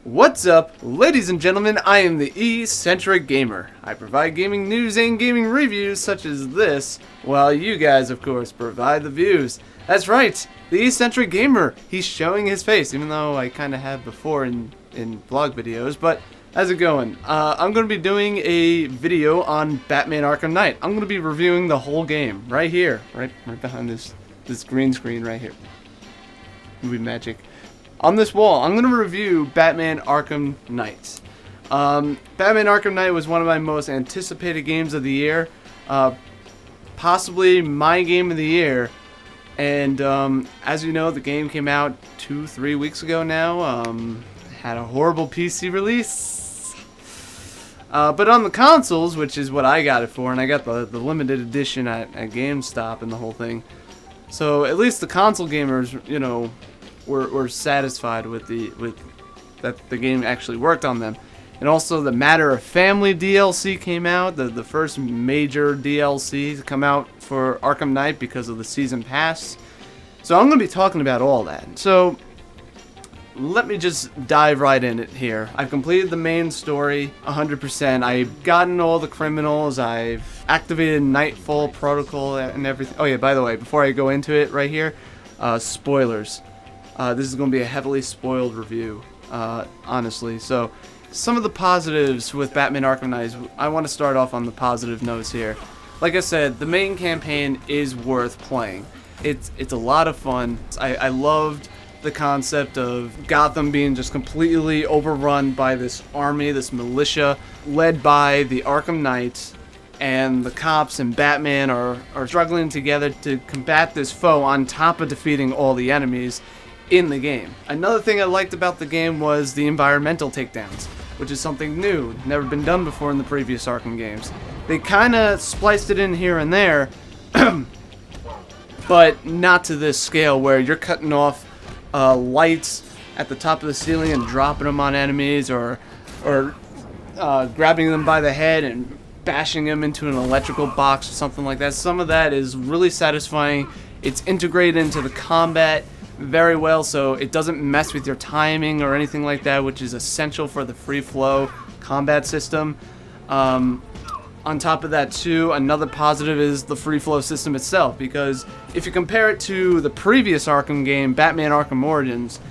What's up, ladies and gentlemen? I am the E-Centric Gamer. I provide gaming news and gaming reviews such as this, while you guys, of course, provide the views. That's right, the E-Centric Gamer. He's showing his face, even though I kind of have before in vlog videos. But how's it going? I'm going to be doing a video on Batman Arkham Knight. I'm going to be reviewing the whole game right here, right behind this green screen right here. Movie magic. On this wall, I'm going to review Batman Arkham Knight. Batman Arkham Knight was one of my most anticipated games of the year. Possibly my game of the year. And as you know, the game came out 2-3 weeks ago now. Had a horrible PC release. But on the consoles, which is what I got it for, and I got the limited edition at GameStop and the whole thing. So at least the console gamers, you know, were satisfied with that the game actually worked on them. And also the Matter of Family DLC came out, the first major DLC to come out for Arkham Knight because of the season pass. So I'm going to be talking about all that. So let me just dive right in it here. I've completed the main story 100%. I've gotten all the criminals. I've activated Nightfall Protocol and everything. Oh yeah, by the way, before I go into it right here, spoilers. This is going to be a heavily spoiled review, honestly. So, some of the positives with Batman Arkham Knight, I want to start off on the positive notes here. Like I said, the main campaign is worth playing. It's a lot of fun. I loved the concept of Gotham being just completely overrun by this army, this militia, led by the Arkham Knights. And the cops and Batman are struggling together to combat this foe on top of defeating all the enemies in the game. Another thing I liked about the game was the environmental takedowns, which is something new, never been done before in the previous Arkham games. They kind of spliced it in here and there, but not to this scale where you're cutting off lights at the top of the ceiling and dropping them on enemies, or grabbing them by the head and bashing them into an electrical box or something like that. Some of that is really satisfying. It's integrated into the combat very well, so it doesn't mess with your timing or anything like that, which is essential for the free flow combat system. On top of that too, another positive is the free flow system itself, because if you compare it to the previous Arkham game, Batman Arkham Origins,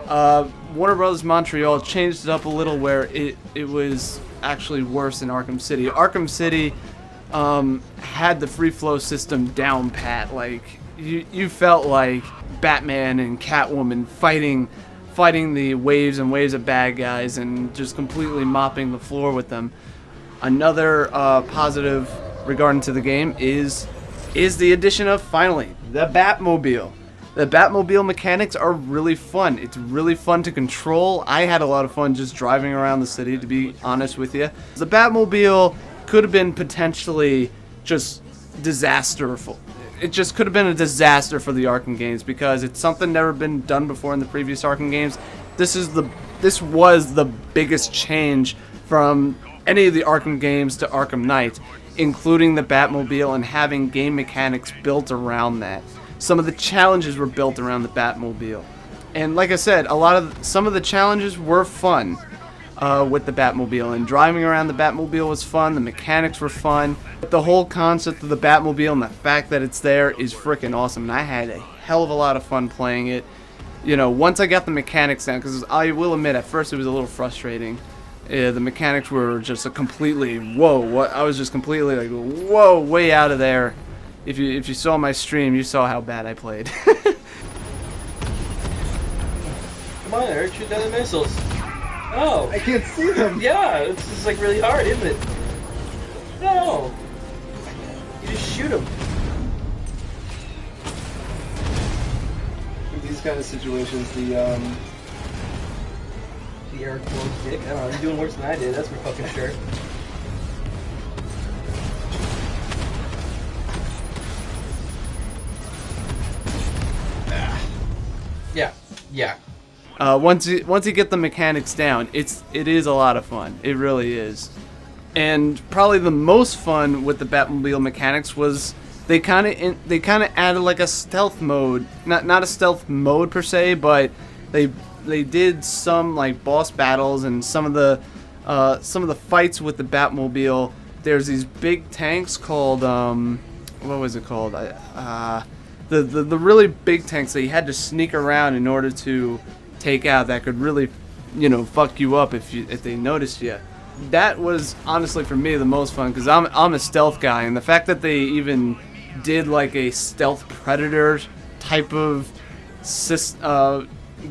Warner Bros. Montreal changed it up a little where it was actually worse than Arkham City. Arkham City had the free flow system down pat. Like you felt like Batman and Catwoman fighting the waves and waves of bad guys and just completely mopping the floor with them. Another positive regarding to the game is the addition of, finally, the Batmobile. The Batmobile mechanics are really fun. It's really fun to control. I had a lot of fun just driving around the city, to be honest with you. The Batmobile could have been potentially just disasterful. It just could have been a disaster for the Arkham games because it's something never been done before in the previous Arkham games. This was the biggest change from any of the Arkham games to Arkham Knight, including the Batmobile and having game mechanics built around that. Some of the challenges were built around the Batmobile. And like I said, some of the challenges were fun with the Batmobile, and driving around the Batmobile was fun. The mechanics were fun. But the whole concept of the Batmobile and the fact that it's there is freaking awesome. And I had a hell of a lot of fun playing it. You know, once I got the mechanics down, because I will admit at first it was a little frustrating. The mechanics were just a completely I was just completely like whoa, way out of there. If you saw my stream, you saw how bad I played. Come on, Eric, shoot down the missiles. Oh, I can't see them. Yeah, it's just like really hard, isn't it? No, you just shoot them. In these kind of situations, the Eric blows dick. I don't know, you're doing worse than I did. That's for fucking sure. Yeah. Once you get the mechanics down, it is a lot of fun. It really is. And probably the most fun with the Batmobile mechanics was they kind of added like a stealth mode. Not a stealth mode per se, but they they did some like boss battles and some of the fights with the Batmobile. There's these big tanks called what was it called? The really big tanks that you had to sneak around in order to take out, that could really, you know, fuck you up if they noticed you. That was honestly for me the most fun, because I'm a stealth guy, and the fact that they even did like a stealth predator type of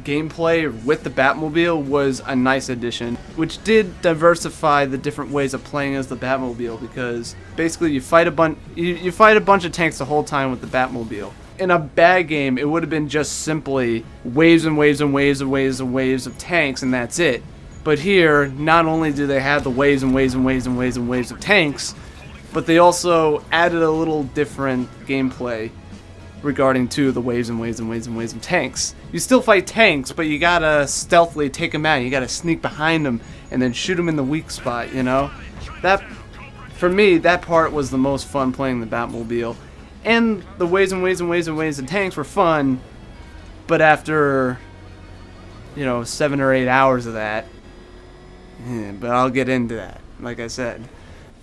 gameplay with the Batmobile was a nice addition, which did diversify the different ways of playing as the Batmobile, because basically you fight a bunch of tanks the whole time with the Batmobile. In a bad game, it would have been just simply waves and waves and waves and waves and waves of tanks, and that's it. But here, not only do they have the waves and waves and waves and waves and waves of tanks, but they also added a little different gameplay regarding to the waves and waves and waves and waves of tanks. You still fight tanks, but you gotta stealthily take them out. You gotta sneak behind them and then shoot them in the weak spot, you know? That, for me, that part was the most fun playing the Batmobile. And the waves and waves and waves and waves of tanks were fun, but after, you know, 7 or 8 hours of that, but I'll get into that, like I said.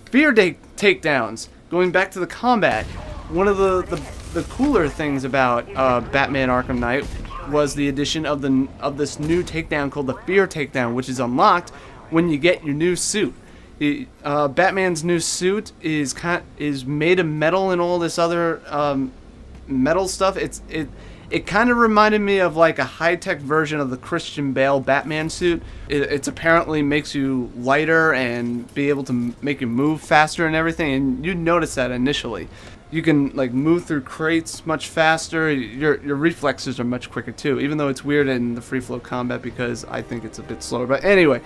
Fear takedowns. Going back to the combat, one of the cooler things about Batman Arkham Knight was the addition of this new takedown called the Fear takedown, which is unlocked when you get your new suit. Batman's new suit is made of metal and all this other metal stuff. It kind of reminded me of like a high-tech version of the Christian Bale Batman suit. It's apparently makes you lighter and be able to make you move faster and everything, and you'd notice that initially. You can like move through crates much faster. Your reflexes are much quicker too, even though it's weird in the free flow combat because I think it's a bit slower. But anyway,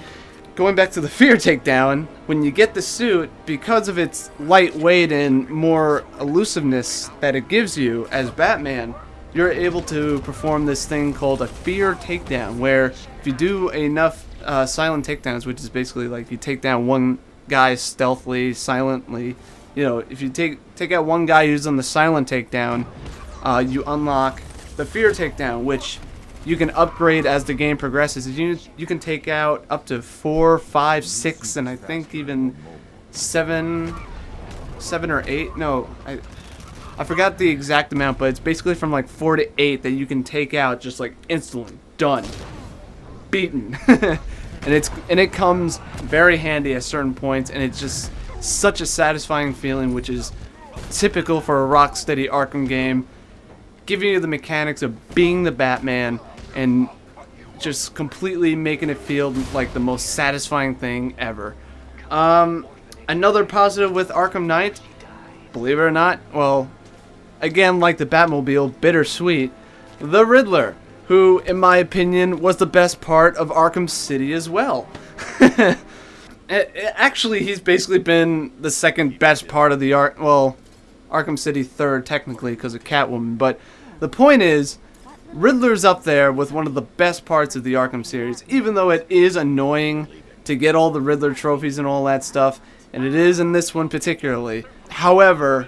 going back to the Fear takedown, when you get the suit, because of its lightweight and more elusiveness that it gives you as Batman, you're able to perform this thing called a Fear takedown, where if you do enough silent takedowns, which is basically like you take down one guy stealthily, silently, you know, if you take out one guy who's on the silent takedown, you unlock the Fear takedown, which you can upgrade as the game progresses. You can take out up to 4, 5, 6, and I think even 7 or 8. No, I forgot the exact amount, but it's basically from like 4 to 8 that you can take out just like instantly. Done. Beaten. and it comes very handy at certain points, and it's just such a satisfying feeling, which is typical for a Rocksteady Arkham game, giving you the mechanics of being the Batman and just completely making it feel like the most satisfying thing ever. Another positive with Arkham Knight, believe it or not, well, again, like the Batmobile, bittersweet, the Riddler, who, in my opinion, was the best part of Arkham City as well. Actually, he's basically been the second best part of the Arkham City third, technically, because of Catwoman. But the point is, Riddler's up there with one of the best parts of the Arkham series, even though it is annoying to get all the Riddler trophies and all that stuff, and it is in this one particularly. However,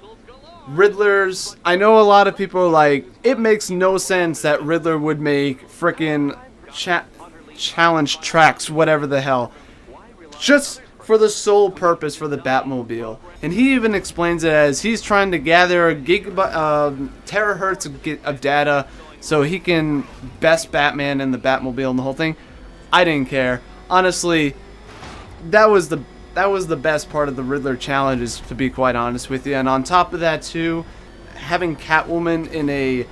I know a lot of people are like, it makes no sense that Riddler would make frickin' challenge tracks, whatever the hell, just for the sole purpose for the Batmobile. And he even explains it as he's trying to gather terahertz of data so he can best Batman and the Batmobile and the whole thing. I didn't care. Honestly, that was the best part of the Riddler challenges, to be quite honest with you. And on top of that too, having Catwoman in a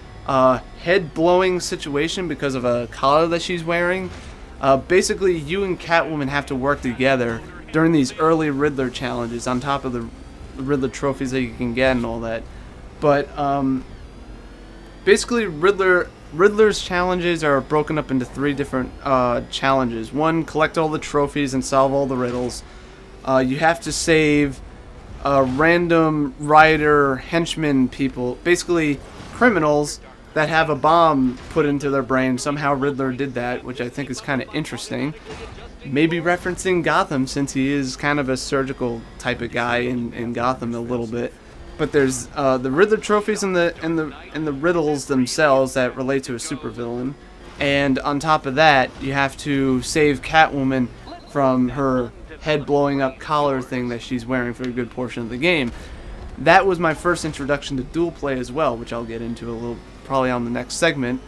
head-blowing situation because of a collar that she's wearing, basically you and Catwoman have to work together during these early Riddler challenges, on top of the Riddler trophies that you can get and all that. But basically Riddler's challenges are broken up into 3 different challenges. One, collect all the trophies and solve all the riddles. You have to save random rider henchman people, basically criminals that have a bomb put into their brain. Somehow Riddler did that, which I think is kind of interesting. Maybe referencing Gotham, since he is kind of a surgical type of guy in Gotham a little bit. But there's the Riddler trophies and the riddles themselves that relate to a supervillain. And on top of that, you have to save Catwoman from her head blowing up collar thing that she's wearing for a good portion of the game. That was my first introduction to dual play as well, which I'll get into a little probably on the next segment.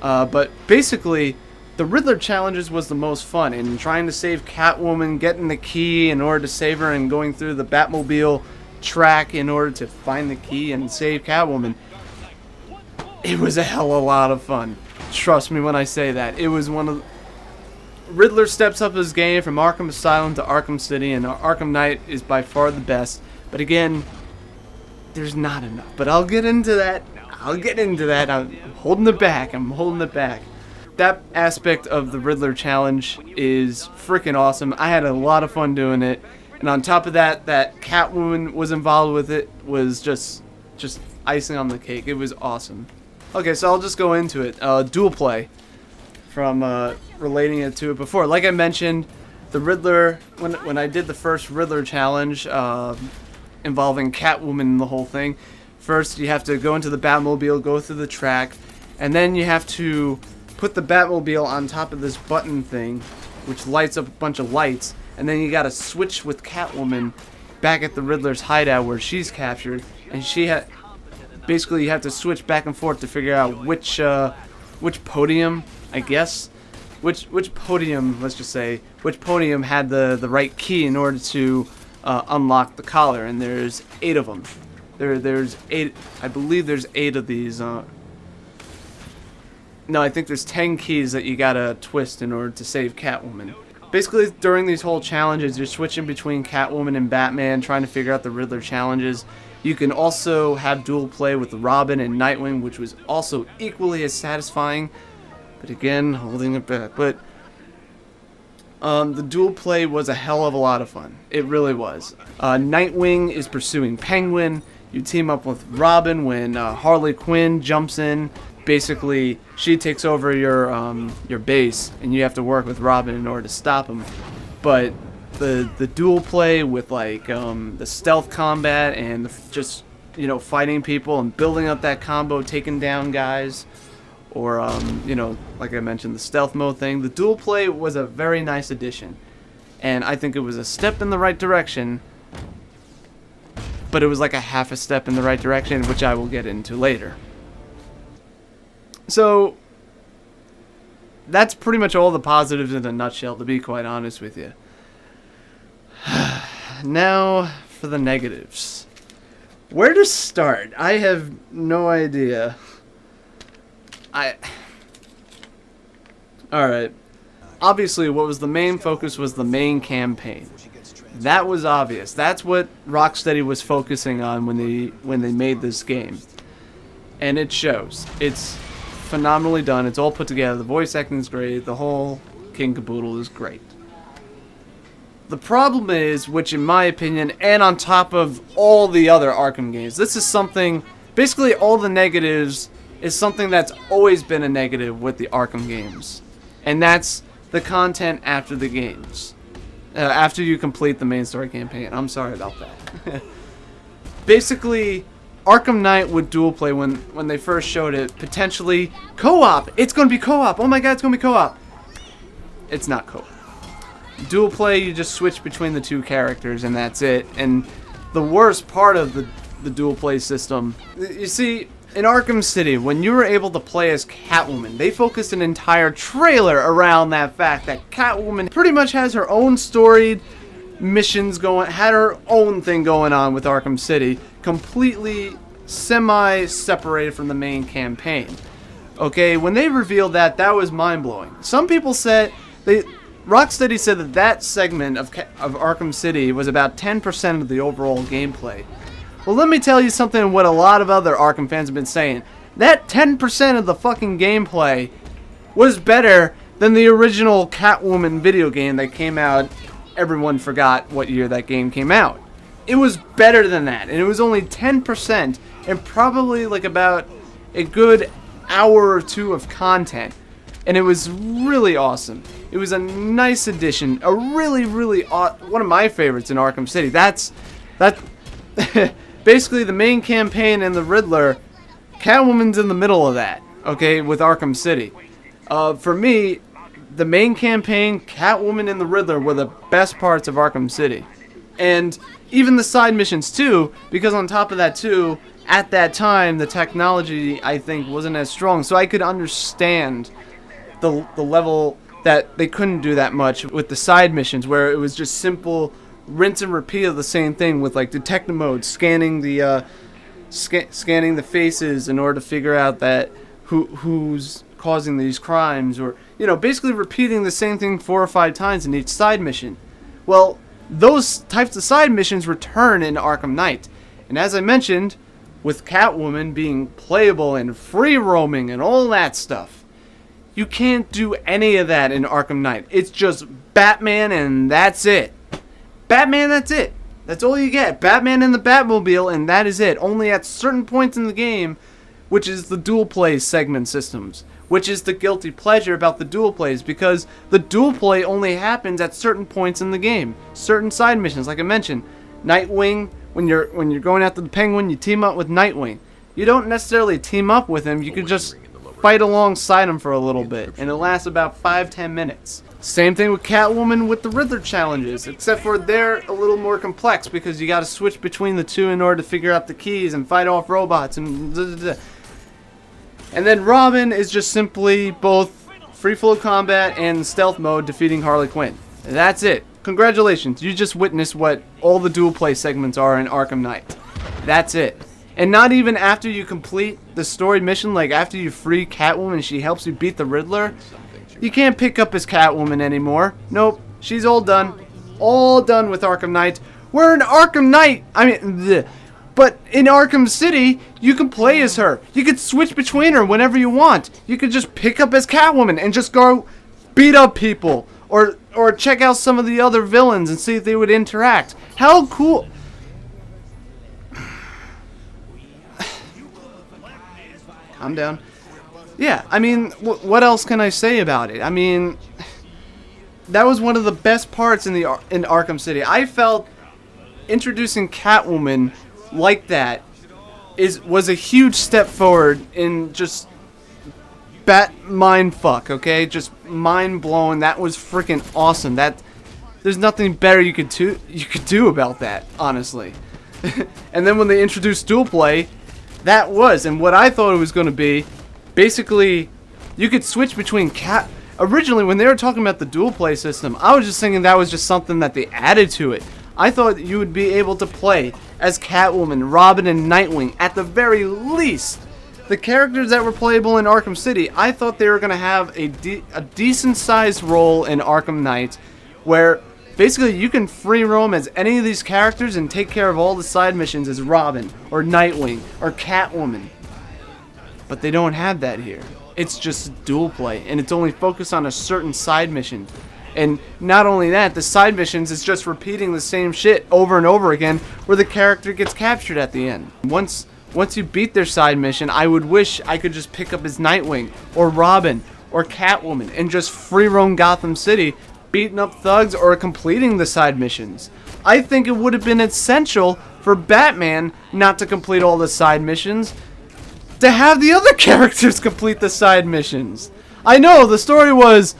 But basically, the Riddler challenges was the most fun, and trying to save Catwoman, getting the key in order to save her, and going through the Batmobile track in order to find the key and save Catwoman. It was a hell of a lot of fun. Trust me when I say that. It was one of... Riddler steps up his game from Arkham Asylum to Arkham City, and Arkham Knight is by far the best. But again, there's not enough. But I'll get into that. I'm holding it back. That aspect of the Riddler challenge is freaking awesome. I had a lot of fun doing it. And on top of that, that Catwoman was involved with it was just icing on the cake. It was awesome. Okay, so I'll just go into it. Dual play. From relating it to it before. Like I mentioned, the Riddler, when I did the first Riddler challenge involving Catwoman and the whole thing, first you have to go into the Batmobile, go through the track, and then you have to put the Batmobile on top of this button thing, which lights up a bunch of lights, and then you gotta switch with Catwoman back at the Riddler's hideout where she's captured, and basically you have to switch back and forth to figure out which podium, I guess, which podium, let's just say, which podium had the right key in order to unlock the collar, and there's 8 of them. There's 8, I believe there's 8 of these. No, I think there's 10 keys that you gotta twist in order to save Catwoman. Basically, during these whole challenges, you're switching between Catwoman and Batman, trying to figure out the Riddler challenges. You can also have dual play with Robin and Nightwing, which was also equally as satisfying. But again, holding it back. But the dual play was a hell of a lot of fun. It really was. Nightwing is pursuing Penguin. You team up with Robin when Harley Quinn jumps in. Basically, she takes over your base, and you have to work with Robin in order to stop him. But the dual play with like the stealth combat and just fighting people and building up that combo, taking down guys, or like I mentioned, the stealth mode thing. The dual play was a very nice addition, and I think it was a step in the right direction. But it was like a half a step in the right direction, which I will get into later. So that's pretty much all the positives in a nutshell, to be quite honest with you. Now for the negatives. Where to start? I have no idea. Alright. Obviously, what was the main focus was the main campaign. That was obvious. That's what Rocksteady was focusing on when they made this game. And it shows. It's phenomenally done. It's all put together. The voice acting is great. The whole king caboodle is great. The problem is, which in my opinion, and on top of all the other Arkham games, this is something, basically all the negatives is something that's always been a negative with the Arkham games. And that's the content after the games. After you complete the main story campaign. I'm sorry about that. Basically, Arkham Knight with dual play, when they first showed it, potentially co-op. It's going to be co-op. Oh my god, it's going to be co-op. It's not co-op. Dual play, you just switch between the two characters and that's it. And the worst part of the dual play system, you see, in Arkham City, when you were able to play as Catwoman, they focused an entire trailer around that fact that Catwoman pretty much has her own storied missions going, had her own thing going on with Arkham City, completely semi-separated from the main campaign. Okay, when they revealed that, that was mind-blowing. Some people said, Rocksteady said that segment of Arkham City was about 10% of the overall gameplay. Well, let me tell you something, what a lot of other Arkham fans have been saying. That 10% of the fucking gameplay was better than the original Catwoman video game that came out. Everyone forgot what year that game came out. It was better than that, and it was only 10% and probably like about a good hour or two of content. And it was really awesome. It was a nice addition, a really one of my favorites in Arkham City. That basically the main campaign and the Riddler, Catwoman's in the middle of that, okay, with Arkham City. For me, the main campaign, Catwoman and the Riddler were the best parts of Arkham City. And even the side missions too, because on top of that too, at that time, the technology, I think, wasn't as strong. So I could understand the level that they couldn't do that much with the side missions, where it was just simple rinse and repeat of the same thing with like detective mode, scanning the faces in order to figure out that who's causing these crimes, or basically repeating the same thing 4 or 5 times in each side mission. Well, those types of side missions return in Arkham Knight, and as I mentioned, with Catwoman being playable and free roaming and all that stuff, you can't do any of that in Arkham Knight. It's just Batman and that's it. Batman, that's it. That's all you get. Batman and the Batmobile, and that is it. Only at certain points in the game, which is the dual play segment systems, which is the guilty pleasure about the dual plays, because the dual play only happens at certain points in the game. Certain side missions, like I mentioned, Nightwing, when you're going after the Penguin, you team up with Nightwing. You don't necessarily team up with him, you can just fight alongside him for a little bit, and it lasts about 5-10 minutes. Same thing with Catwoman with the Riddler challenges, except for they're a little more complex because you got to switch between the two in order to figure out the keys and fight off robots and And then Robin is just simply both free flow combat and stealth mode, defeating Harley Quinn. That's it. Congratulations, you just witnessed what all the dual play segments are in Arkham Knight. That's it. And not even after you complete the story mission, like after you free Catwoman and she helps you beat the Riddler, you can't pick up as Catwoman anymore. Nope, she's all done. All done with Arkham Knight. We're in Arkham Knight! But in Arkham City, you can play as her. You can switch between her whenever you want. You could just pick up as Catwoman and just go beat up people. Or check out some of the other villains and see if they would interact. How cool... Calm down. Yeah, I mean, what else can I say about it? I mean, that was one of the best parts in Arkham City. I felt introducing Catwoman like that was a huge step forward in just mindfuck, okay? Just mind blowing. That was freaking awesome. There's nothing better you could do about that, honestly. And then when they introduced dual play, that was, and what I thought it was going to be, basically, you could switch between Originally, when they were talking about the dual play system, I was just thinking that was just something that they added to it. I thought you would be able to play as Catwoman, Robin, and Nightwing, at the very least. The characters that were playable in Arkham City, I thought they were going to have a decent-sized role in Arkham Knight, where basically you can free roam as any of these characters and take care of all the side missions as Robin, or Nightwing, or Catwoman. But they don't have that here. It's just dual play, and it's only focused on a certain side mission. And not only that, the side missions is just repeating the same shit over and over again, where the character gets captured at the end. Once you beat their side mission, I would wish I could just pick up as Nightwing, or Robin, or Catwoman, and just free roam Gotham City, beating up thugs or completing the side missions. I think it would have been essential for Batman not to complete all the side missions, to have the other characters complete the side missions. I know, the story was,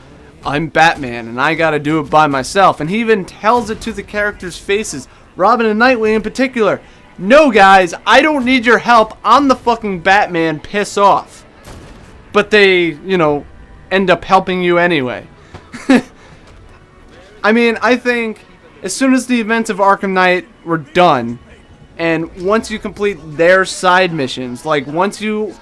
I'm Batman and I gotta do it by myself, and he even tells it to the characters' faces, Robin and Nightwing in particular. No guys, I don't need your help, I'm the fucking Batman, piss off. But they, end up helping you anyway. I mean, I think as soon as the events of Arkham Knight were done, and once you complete their side missions, like once you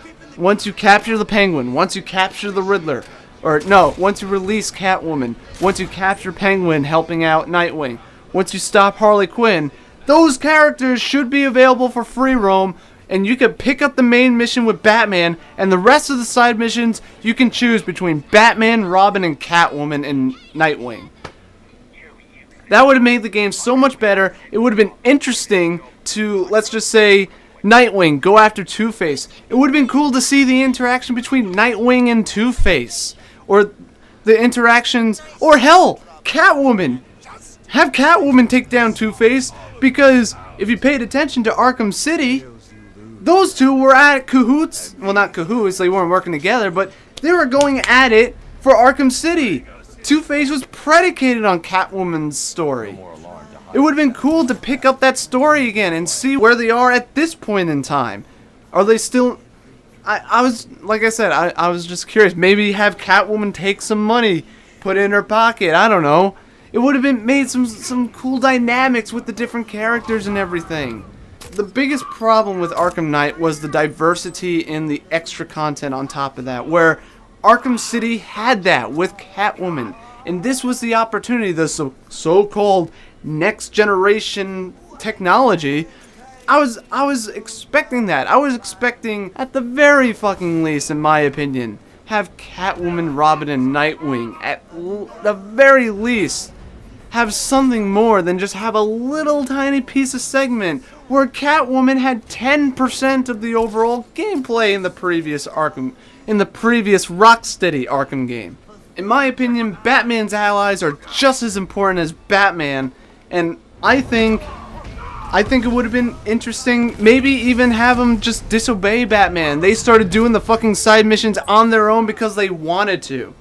capture the Penguin, once you capture the Riddler, or no, once you release Catwoman, once you capture Penguin helping out Nightwing, once you stop Harley Quinn, those characters should be available for free roam, and you can pick up the main mission with Batman, and the rest of the side missions you can choose between Batman, Robin, and Catwoman and Nightwing. That would have made the game so much better. It would have been interesting to, let's just say, Nightwing go after Two-Face. It would have been cool to see the interaction between Nightwing and Two-Face. Or the interactions, or hell, Catwoman. Have Catwoman take down Two-Face, because if you paid attention to Arkham City, those two were at cahoots. Well, not cahoots, they weren't working together, but They were going at it for Arkham City. Two-Face was predicated on Catwoman's story. It would have been cool to pick up that story again and see where they are at this point in time. Are they still... I was, like I said, I was just curious. Maybe have Catwoman take some money, put it in her pocket. I don't know. It would have been made some cool dynamics with the different characters and everything. The biggest problem with Arkham Knight was the diversity in the extra content on top of that, where Arkham City had that with Catwoman. And this was the opportunity, the so-called next generation technology. I was expecting that. I was expecting, at the very fucking least, in my opinion, have Catwoman, Robin, and Nightwing, at the very least, have something more than just have a little tiny piece of segment where Catwoman had 10% of the overall gameplay in the previous Rocksteady Arkham game. In my opinion, Batman's allies are just as important as Batman, and I think it would have been interesting, maybe even have them just disobey Batman. They started doing the fucking side missions on their own because they wanted to.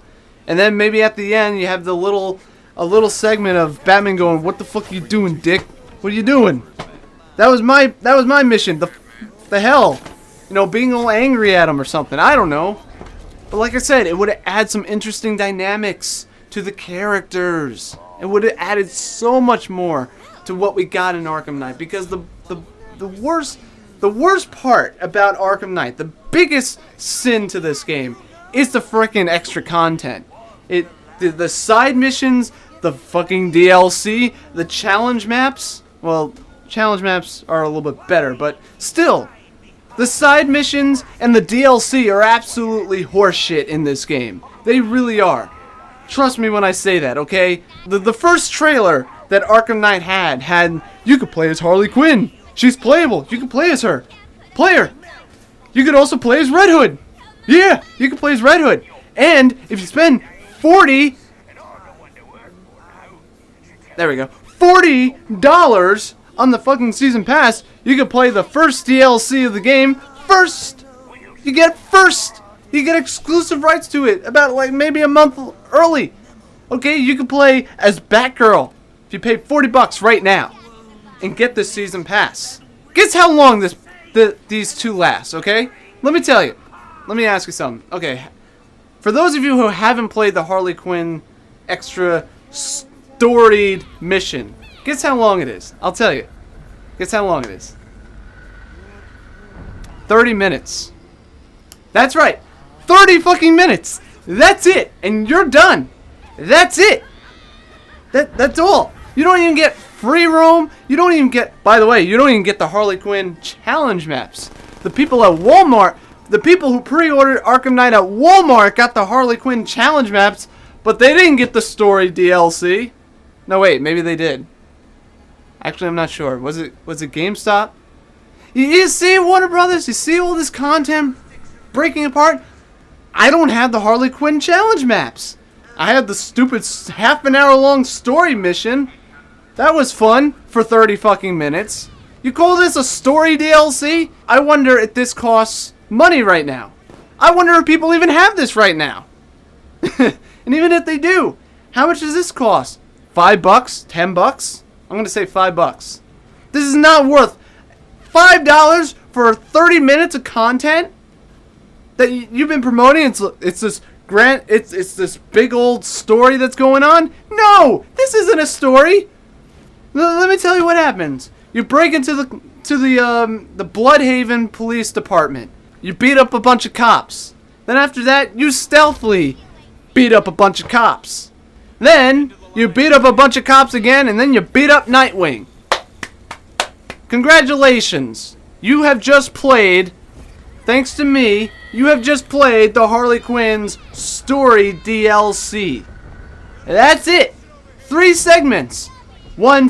And then maybe at the end you have a little segment of Batman going, "What the fuck you doing, dick? What are you doing?" That was my mission. The hell. You know, being all angry at him or something. I don't know. But like I said, it would have added some interesting dynamics to the characters. It would have added so much more to what we got in Arkham Knight, because the worst part about Arkham Knight, the biggest sin to this game, is the frickin' extra content. The side missions, the fucking DLC, the challenge maps. Well, challenge maps are a little bit better, but still, the side missions and the DLC are absolutely horseshit in this game. They really are. Trust me when I say that, okay? The first trailer that Arkham Knight had you could play as Harley Quinn. She's playable. You could play as her. Play her. You could also play as Red Hood. Yeah, you could play as Red Hood. And if you spend $40 on the fucking season pass, you could play the first DLC of the game first. You get exclusive rights to it about like maybe a month early. Okay, you could play as Batgirl if you pay $40 right now and get this season pass. Guess how long these two last, okay? Let me tell you. Let me ask you something. Okay, for those of you who haven't played the Harley Quinn extra storied mission, guess how long it is? I'll tell you. Guess how long it is. 30 minutes. That's right. 30 fucking minutes. That's it. And you're done. That's it. That's all. You don't even get free roam. You don't even get, by the way, you don't even get the Harley Quinn challenge maps. The people at Walmart, the people who pre-ordered Arkham Knight at Walmart got the Harley Quinn challenge maps, but they didn't get the story DLC. No, wait, maybe they did. Actually, I'm not sure. Was it GameStop? You see, Warner Brothers? You see all this content breaking apart? I don't have the Harley Quinn challenge maps. I had the stupid half an hour long story mission. That was fun for 30 fucking minutes. You call this a story DLC? I wonder if this costs money right now. I wonder if people even have this right now. And even if they do, how much does this cost? $5? $10? I'm gonna say $5. This is not worth $5 for 30 minutes of content that you've been promoting. It's this big old story that's going on. No, this isn't a story. Let me tell you what happens. You break into the Bloodhaven Police Department. You beat up a bunch of cops. Then after that, you stealthily beat up a bunch of cops. Then you beat up a bunch of cops again, and then you beat up Nightwing. Congratulations. You have just played, thanks to me, you have just played the Harley Quinn's story DLC. That's it. 3 segments. One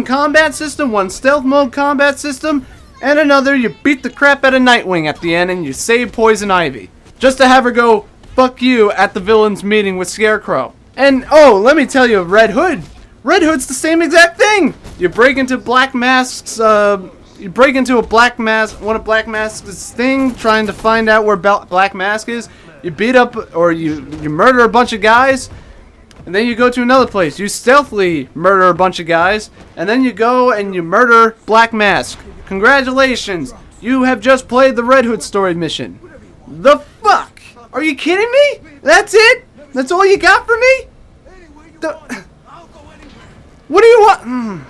combat system, one stealth mode combat system, and another you beat the crap out of Nightwing at the end and you save Poison Ivy. Just to have her go, fuck you, at the villains meeting with Scarecrow. And, oh, let me tell you, Red Hood. Red Hood's the same exact thing. You break into Black Mask's, one of Black Mask's thing, trying to find out where Black Mask is. You beat up or you murder a bunch of guys, and then you go to another place. You stealthily murder a bunch of guys, and then you go and you murder Black Mask. Congratulations, you have just played the Red Hood story mission. The fuck? Are you kidding me? That's it? That's all you got for me? What do you want?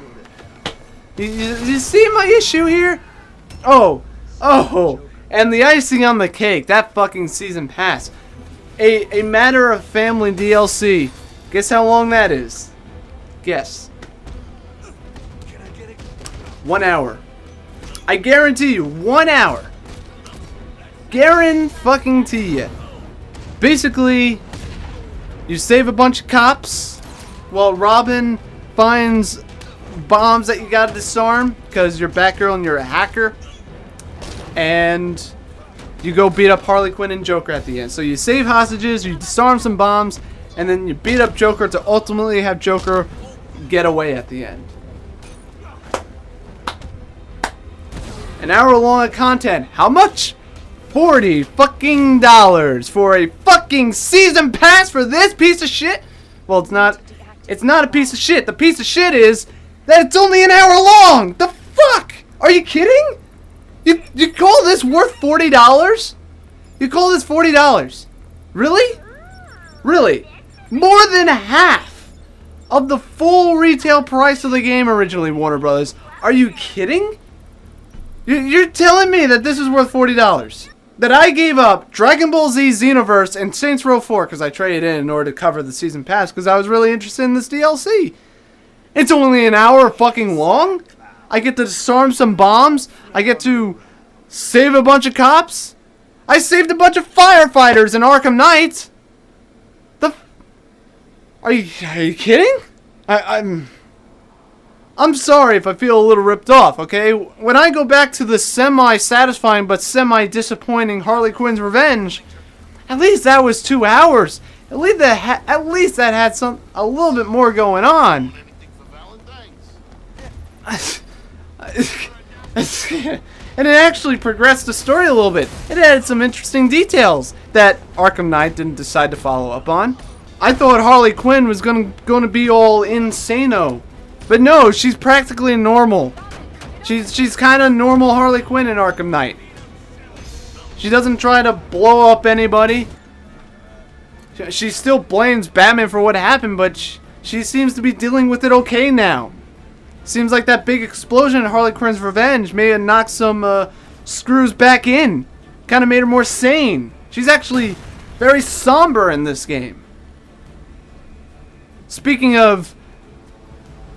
You see my issue here? Oh, and the icing on the cake, that fucking season pass. A Matter of Family DLC. Guess how long that is? Guess. 1 hour. I guarantee you, 1 hour. Guarantee you. Basically, you save a bunch of cops while Robin finds bombs that you gotta disarm because you're Batgirl and you're a hacker. And you go beat up Harley Quinn and Joker at the end. So you save hostages, you disarm some bombs, and then you beat up Joker to ultimately have Joker get away at the end. An hour long of content. How much? $40 fucking for a fucking season pass for this piece of shit? Well, it's not a piece of shit. The piece of shit is that it's only an hour long. The fuck? Are you kidding? You call this worth $40? You call this $40? Really? Really? More than half of the full retail price of the game originally, Warner Brothers. Are you kidding? You're telling me that this is worth $40? That I gave up Dragon Ball Z Xenoverse and Saints Row 4 because I traded in order to cover the season pass because I was really interested in this DLC. It's only an hour fucking long? I get to disarm some bombs. I get to save a bunch of cops. I saved a bunch of firefighters in Arkham Knight. Are you kidding? I'm sorry if I feel a little ripped off, okay? When I go back to the semi-satisfying but semi-disappointing Harley Quinn's Revenge, at least that was 2 hours. At least that had a little bit more going on. And it actually progressed the story a little bit. It added some interesting details that Arkham Knight didn't decide to follow up on. I thought Harley Quinn was going to be all insano, but no, she's practically normal. She's kind of normal Harley Quinn in Arkham Knight. She doesn't try to blow up anybody. She still blames Batman for what happened, but she seems to be dealing with it okay now. Seems like that big explosion in Harley Quinn's Revenge may have knocked some screws back in. Kind of made her more sane. She's actually very somber in this game. Speaking of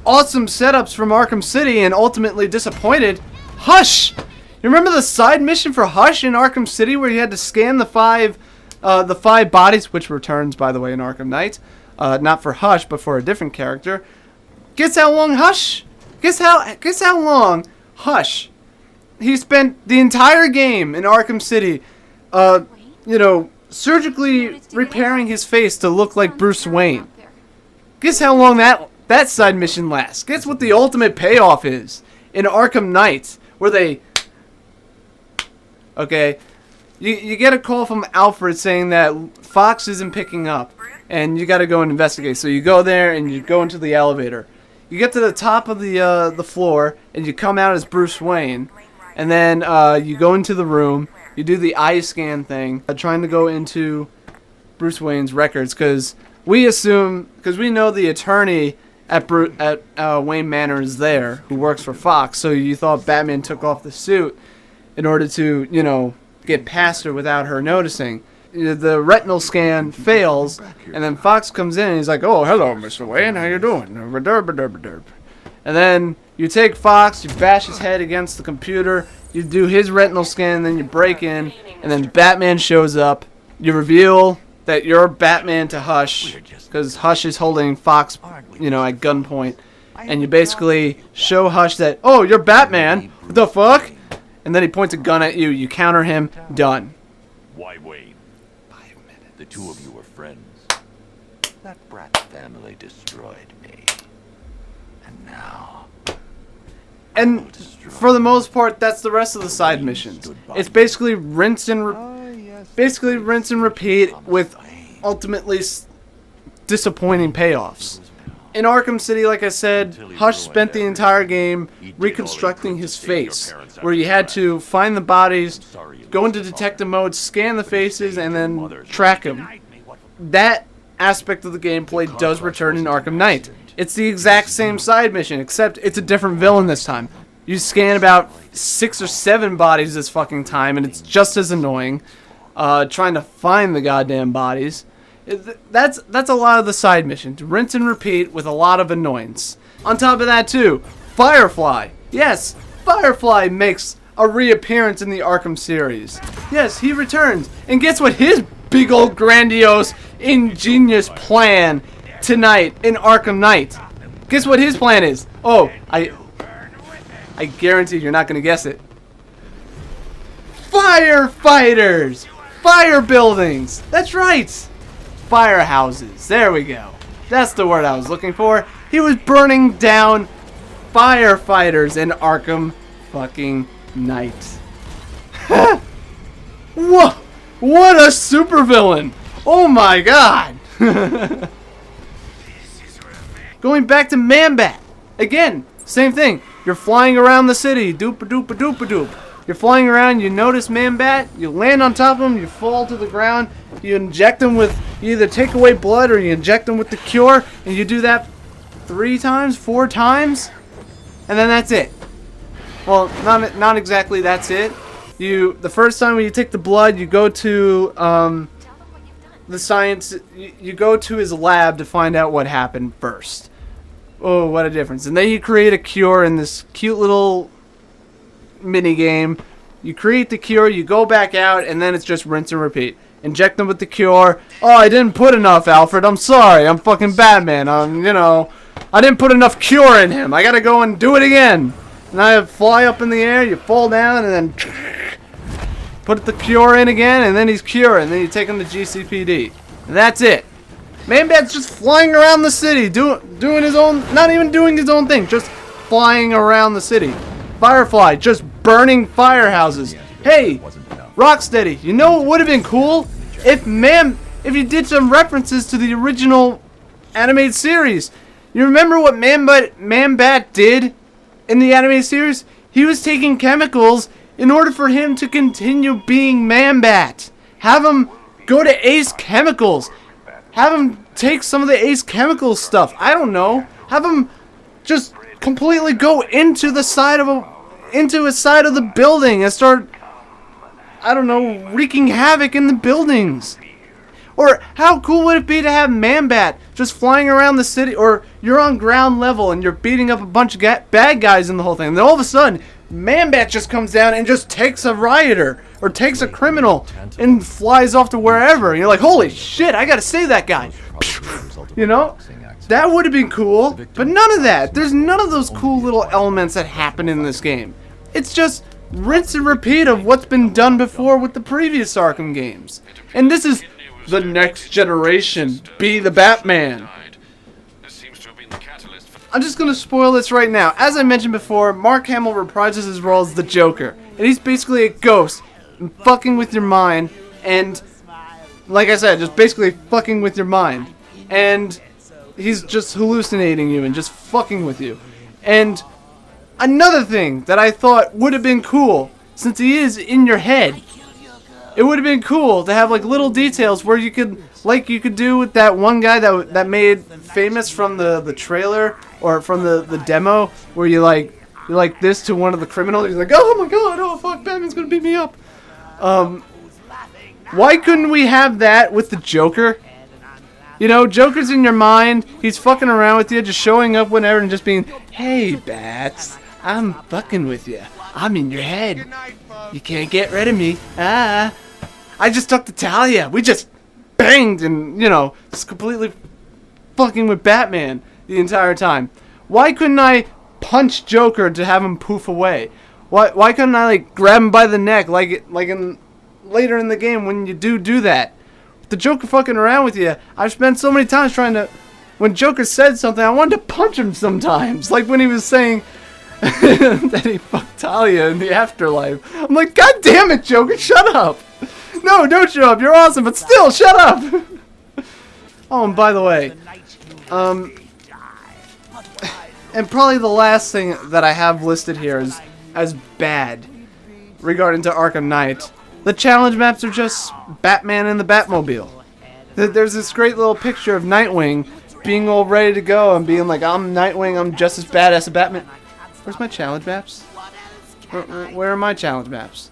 awesome setups from Arkham City and ultimately disappointed, Hush! You remember the side mission for Hush in Arkham City where you had to scan the five bodies, which returns, by the way, in Arkham Knight. Not for Hush, but for a different character. Guess how long Hush? Guess how long Hush? He spent the entire game in Arkham City, surgically repairing his face to look like Bruce Wayne. Guess how long that side mission lasts? Guess what the ultimate payoff is in Arkham Knight, where they... Okay, you get a call from Alfred saying that Fox isn't picking up, and you got to go and investigate. So you go there and you go into the elevator. You get to the top of the floor, and you come out as Bruce Wayne, and then you go into the room. You do the eye scan thing, trying to go into Bruce Wayne's records, because we know the attorney at Wayne Manor is there, who works for Fox. So you thought Batman took off the suit in order to, get past her without her noticing. The retinal scan fails, and then Fox comes in and he's like, "Oh, hello, Mr. Wayne, how you doing?" And then you take Fox, you bash his head against the computer, you do his retinal scan, and then you break in, and then Batman shows up. You reveal that you're Batman to Hush, because Hush is holding Fox, at gunpoint. And you basically show Hush that, "Oh, you're Batman, what the fuck?" And then he points a gun at you, you counter him, done. Why Wayne? 5 minutes. The two of you were friends. That brat family destroyed me. And now... And for the most part, that's the rest of the side missions. It's basically rinse and basically rinse and repeat with ultimately disappointing payoffs. In Arkham City, like I said, Hush spent the entire game reconstructing his face, where you had to find the bodies, go into detective mode, scan the faces, and then track them. That aspect of the gameplay does return in Arkham Knight. It's the exact same side mission, except it's a different villain this time. You scan about 6 or 7 bodies this fucking time, and it's just as annoying, trying to find the goddamn bodies. That's a lot of the side missions. Rinse and repeat with a lot of annoyance. On top of that too, Firefly. Yes, Firefly makes a reappearance in the Arkham series. Yes, he returns. And guess what his big old grandiose, ingenious plan tonight in Arkham Knight? Guess what his plan is? Oh, I guarantee you're not going to guess it. Firefighters! Fire buildings! That's right! Firehouses. There we go. That's the word I was looking for. He was burning down firefighters in Arkham fucking Knight. Whoa! What a supervillain! Oh my god! Going back to Man-Bat. Again, same thing. You're flying around the city. Doop-a-doop-a-doop-a-doop. You're flying around, you notice Man-Bat, you land on top of him, you fall to the ground, you inject him with, you either take away blood or you inject him with the cure, and you do that 3 times, 4 times, and then that's it. Well, not exactly that's it. The first time when you take the blood, you go to the science, you go to his lab to find out what happened first. Oh, what a difference. And then you create a cure in this cute little mini game. You create the cure, you go back out, and then it's just rinse and repeat. Inject them with the cure. Oh, I didn't put enough, Alfred. I'm sorry. I'm fucking Batman. I didn't put enough cure in him. I gotta go and do it again. And I fly up in the air, you fall down, and then put the cure in again, and then he's cured. And then you take him to GCPD. And that's it. Man-Bat's just flying around the city, doing his own, not even doing his own thing, just flying around the city. Firefly, just burning firehouses. Hey, Rocksteady, you know what would have been cool? If you did some references to the original animated series. You remember what Man-Bat did in the animated series? He was taking chemicals in order for him to continue being Man-Bat. Have him go to Ace Chemicals. Have him take some of the Ace Chemicals stuff. I don't know. Have him just completely go into the side of the building and start, I don't know, wreaking havoc in the buildings. Or how cool would it be to have Man-Bat just flying around the city, or you're on ground level and you're beating up a bunch of bad guys in the whole thing, and then all of a sudden Man-Bat just comes down and just takes a rioter or takes a criminal and flies off to wherever, and you're like, holy shit, I gotta save that guy. You know? That would have been cool, but none of that. There's none of those cool little elements that happen in this game. It's just rinse and repeat of what's been done before with the previous Arkham games. And this is the next generation. Be the Batman. I'm just going to spoil this right now. As I mentioned before, Mark Hamill reprises his role as the Joker. And he's basically a ghost, fucking with your mind. And, like I said, just basically fucking with your mind. And he's just hallucinating you and just fucking with you. And another thing that I thought would have been cool, since he is in your head, it would have been cool to have like little details where you could, like you could do with that one guy that made famous from the trailer or from the demo, where you like this to one of the criminals. He's like, oh my god, oh fuck, Batman's gonna beat me up. Why couldn't we have that with the Joker? You know, Joker's in your mind. He's fucking around with you, just showing up whenever and just being, hey, Bats, I'm fucking with you. I'm in your head. You can't get rid of me. Ah. I just talked to Talia. We just banged and, you know, just completely fucking with Batman the entire time. Why couldn't I punch Joker to have him poof away? Why couldn't I, like, grab him by the neck like later in the game when you do that? The Joker fucking around with you. I've spent so many times trying to, when Joker said something, I wanted to punch him sometimes. Like when he was saying that he fucked Talia in the afterlife. I'm like, god damn it, Joker, shut up. No, don't show up. You're awesome, but still, shut up. Oh, and by the way, and probably the last thing that I have listed here is as bad regarding to Arkham Knight. The challenge maps are just Batman and the Batmobile. There's this great little picture of Nightwing being all ready to go and being like, I'm Nightwing, I'm just as badass as Batman. Where's my challenge maps? Where are my challenge maps?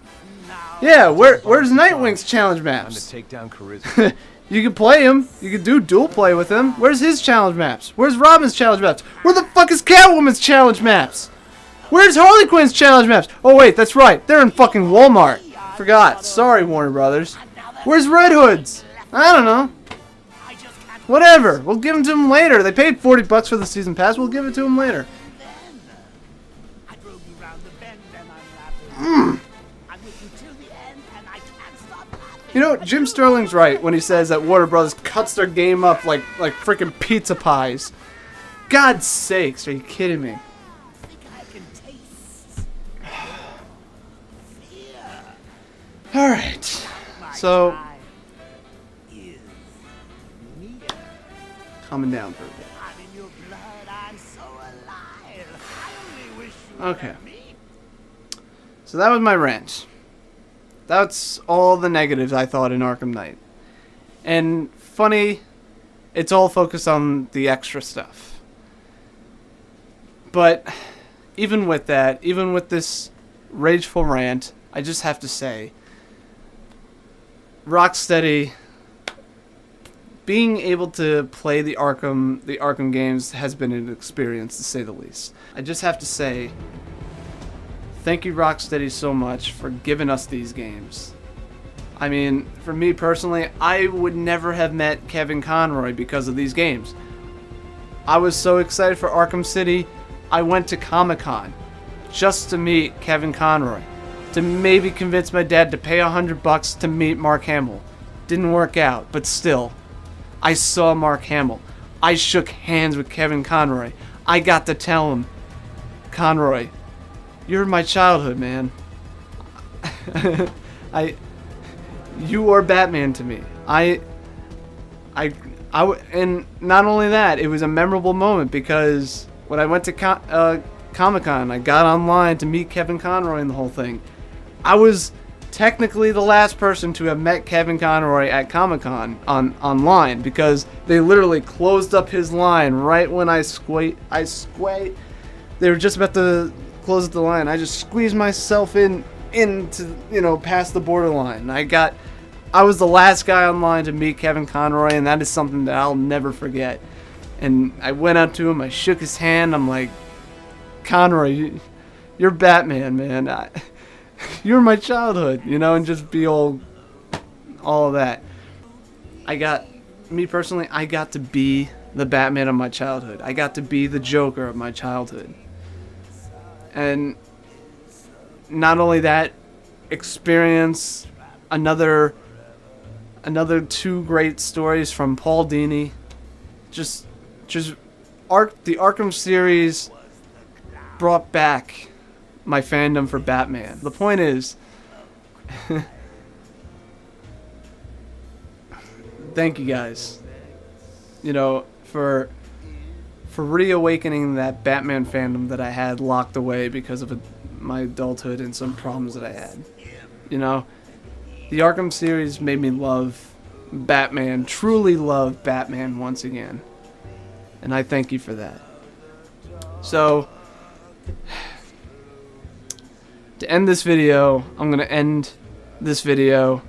Yeah, where's Nightwing's challenge maps? Take down charisma. You can play him. You can do dual play with him. Where's his challenge maps? Where's Robin's challenge maps? Where the fuck is Catwoman's challenge maps? Where's Harley Quinn's challenge maps? Oh wait, that's right. They're in fucking Walmart. Forgot. Sorry, Warner Brothers. Where's Red Hood's? I don't know. Whatever. We'll give them to them later. They paid $40 for the season pass. We'll give it to them later. You know, Jim Sterling's right when he says that Warner Brothers cuts their game up like freaking pizza pies. God's sakes, are you kidding me? Alright, so calming down for a bit. Okay. So that was my rant. That's all the negatives I thought in Arkham Knight. And funny, it's all focused on the extra stuff. But even with that, even with this rageful rant, I just have to say, Rocksteady, being able to play the Arkham games has been an experience, to say the least. I just have to say, thank you, Rocksteady, so much for giving us these games. I mean, for me personally, I would never have met Kevin Conroy because of these games. I was so excited for Arkham City, I went to Comic-Con just to meet Kevin Conroy. To maybe convince my dad to pay $100 to meet Mark Hamill. Didn't work out, but still, I saw Mark Hamill. I shook hands with Kevin Conroy. I got to tell him, Conroy, you're my childhood, man. You are Batman to me. And not only that, it was a memorable moment because when I went to Comic-Con, I got online to meet Kevin Conroy and the whole thing. I was technically the last person to have met Kevin Conroy at Comic-Con online because they literally closed up his line right when I they were just about to close the line. I just squeezed myself into, past the borderline. I was the last guy online to meet Kevin Conroy, and that is something that I'll never forget. And I went up to him, I shook his hand, I'm like, Conroy, you're Batman, man. You're my childhood, and just be all of that. Me personally, I got to be the Batman of my childhood. I got to be the Joker of my childhood. And not only that, experience another two great stories from Paul Dini. The Arkham series brought back my fandom for Batman. The point is, thank you guys, for reawakening that Batman fandom that I had locked away because of my adulthood and some problems that I had. The Arkham series made me love Batman, truly love Batman once again. And I thank you for that. So, to end this video, I'm going to end this video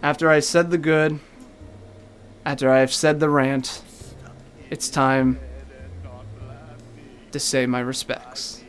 after I said the good, after I've said the rant. It's time to say my respects.